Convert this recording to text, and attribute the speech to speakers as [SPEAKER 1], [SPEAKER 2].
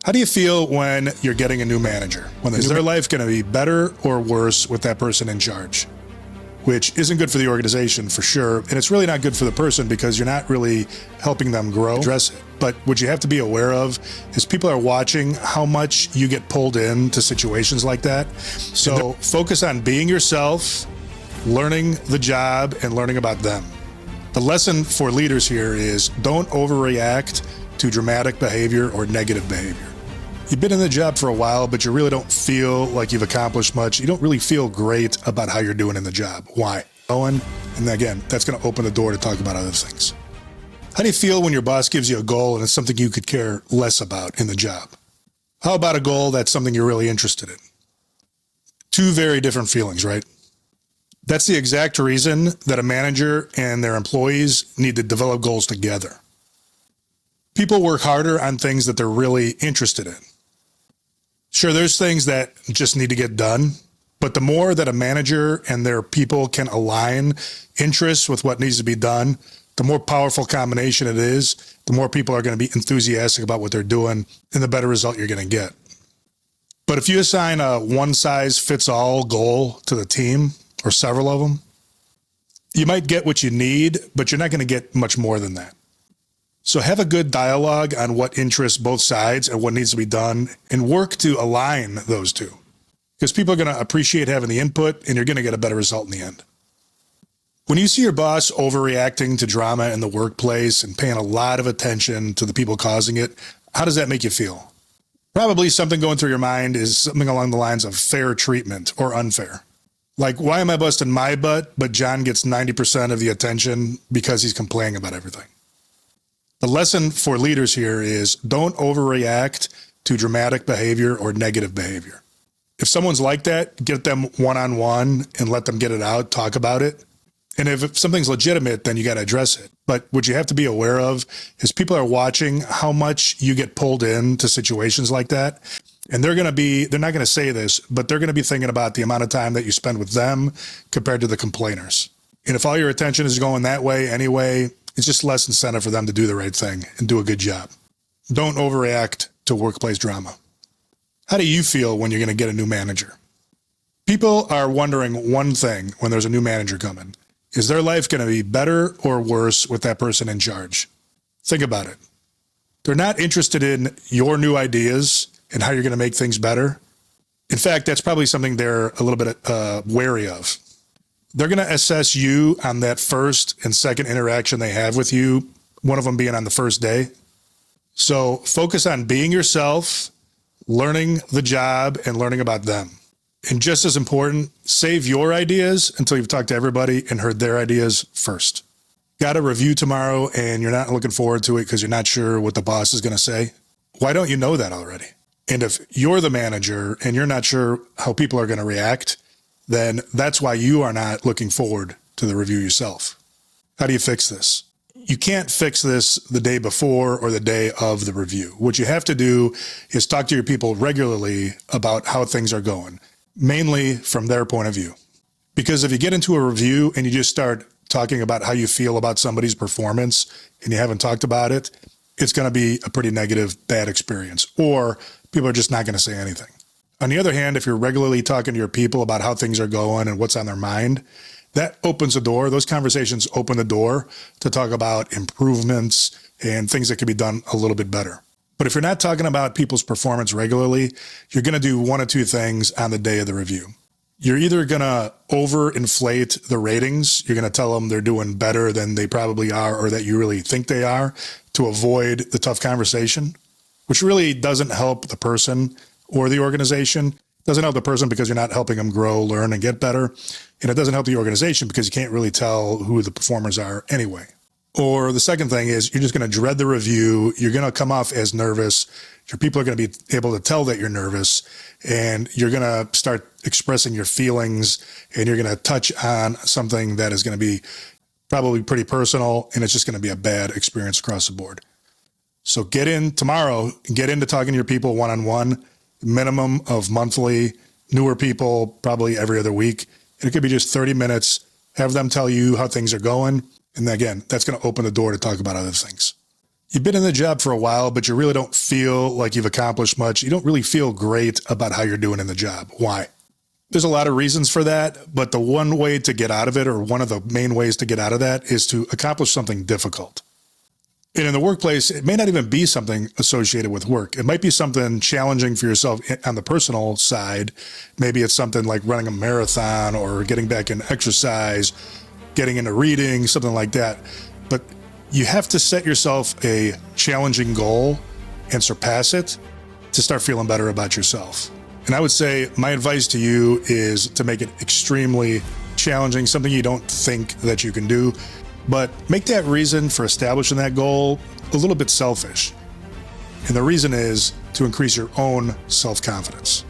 [SPEAKER 1] How do you feel when you're getting a new manager? Is their life going to be better or worse with that person in charge? Which isn't good for the organization for sure. And it's really not good for the person because you're not really helping them grow, address it. But what you have to be aware of is people are watching how much you get pulled into situations like that. So focus on being yourself, learning the job, and learning about them. The lesson for leaders here is don't overreact to dramatic behavior or negative behavior. You've been in the job for a while, but you really don't feel like you've accomplished much. You don't really feel great about how you're doing in the job. Why? And again, that's going to open the door to talk about other things. How do you feel when your boss gives you a goal and it's something you could care less about in the job? How about a goal that's something you're really interested in? Two very different feelings, right? That's the exact reason that a manager and their employees need to develop goals together. People work harder on things that they're really interested in. Sure, there's things that just need to get done, but the more that a manager and their people can align interests with what needs to be done, the more powerful combination it is, the more people are going to be enthusiastic about what they're doing, and the better result you're going to get. But if you assign a one-size-fits-all goal to the team, or several of them, you might get what you need, but you're not going to get much more than that. So have a good dialogue on what interests both sides and what needs to be done, and work to align those two. Because people are going to appreciate having the input, and you're going to get a better result in the end. When you see your boss overreacting to drama in the workplace and paying a lot of attention to the people causing it, how does that make you feel? Probably something going through your mind is something along the lines of fair treatment or unfair. Like, why am I busting my butt, but John gets 90% of the attention because he's complaining about everything? The lesson for leaders here is don't overreact to dramatic behavior or negative behavior. If someone's like that, get them one-on-one and let them get it out, talk about it. And if something's legitimate, then you got to address it. But what you have to be aware of is people are watching how much you get pulled into situations like that. And they're not going to say this, but they're going to be thinking about the amount of time that you spend with them compared to the complainers. And if all your attention is going that way anyway, it's just less incentive for them to do the right thing and do a good job. Don't overreact to workplace drama. How do you feel when you're going to get a new manager? People are wondering one thing when there's a new manager coming. Is their life going to be better or worse with that person in charge? Think about it. They're not interested in your new ideas and how you're going to make things better. In fact, that's probably something they're a little bit wary of. They're going to assess you on that first and second interaction they have with you, one of them being on the first day. So focus on being yourself, learning the job, and learning about them. And just as important, save your ideas until you've talked to everybody and heard their ideas first. Got a review tomorrow and you're not looking forward to it because you're not sure what the boss is going to say? Why don't you know that already? And if you're the manager and you're not sure how people are going to react, then that's why you are not looking forward to the review yourself. How do you fix this? You can't fix this the day before or the day of the review. What you have to do is talk to your people regularly about how things are going, mainly from their point of view. Because if you get into a review and you just start talking about how you feel about somebody's performance and you haven't talked about it, it's going to be a pretty negative, bad experience, or people are just not going to say anything. On the other hand, if you're regularly talking to your people about how things are going and what's on their mind, that opens the door. Those conversations open the door to talk about improvements and things that could be done a little bit better. But if you're not talking about people's performance regularly, you're going to do one of two things on the day of the review. You're either going to overinflate the ratings. You're going to tell them they're doing better than they probably are or that you really think they are to avoid the tough conversation, which really doesn't help the person or the organization. It doesn't help the person because you're not helping them grow, learn, and get better. And it doesn't help the organization because you can't really tell who the performers are anyway. Or the second thing is you're just going to dread the review. You're going to come off as nervous. Your people are going to be able to tell that you're nervous, and you're going to start expressing your feelings, and you're going to touch on something that is going to be probably pretty personal, and it's just going to be a bad experience across the board. So get into talking to your people one-on-one, minimum of monthly, newer people probably every other week. And it could be just 30 minutes, have them tell you how things are going. And again, that's going to open the door to talk about other things. You've been in the job for a while, but you really don't feel like you've accomplished much. You don't really feel great about how you're doing in the job. Why? There's a lot of reasons for that, but the one way to get out of it, or one of the main ways to get out of that, is to accomplish something difficult. And in the workplace, it may not even be something associated with work. It might be something challenging for yourself on the personal side. Maybe it's something like running a marathon or getting back in exercise, getting into reading, something like that. But you have to set yourself a challenging goal and surpass it to start feeling better about yourself. And I would say my advice to you is to make it extremely challenging, something you don't think that you can do, but make that reason for establishing that goal a little bit selfish. And the reason is to increase your own self-confidence.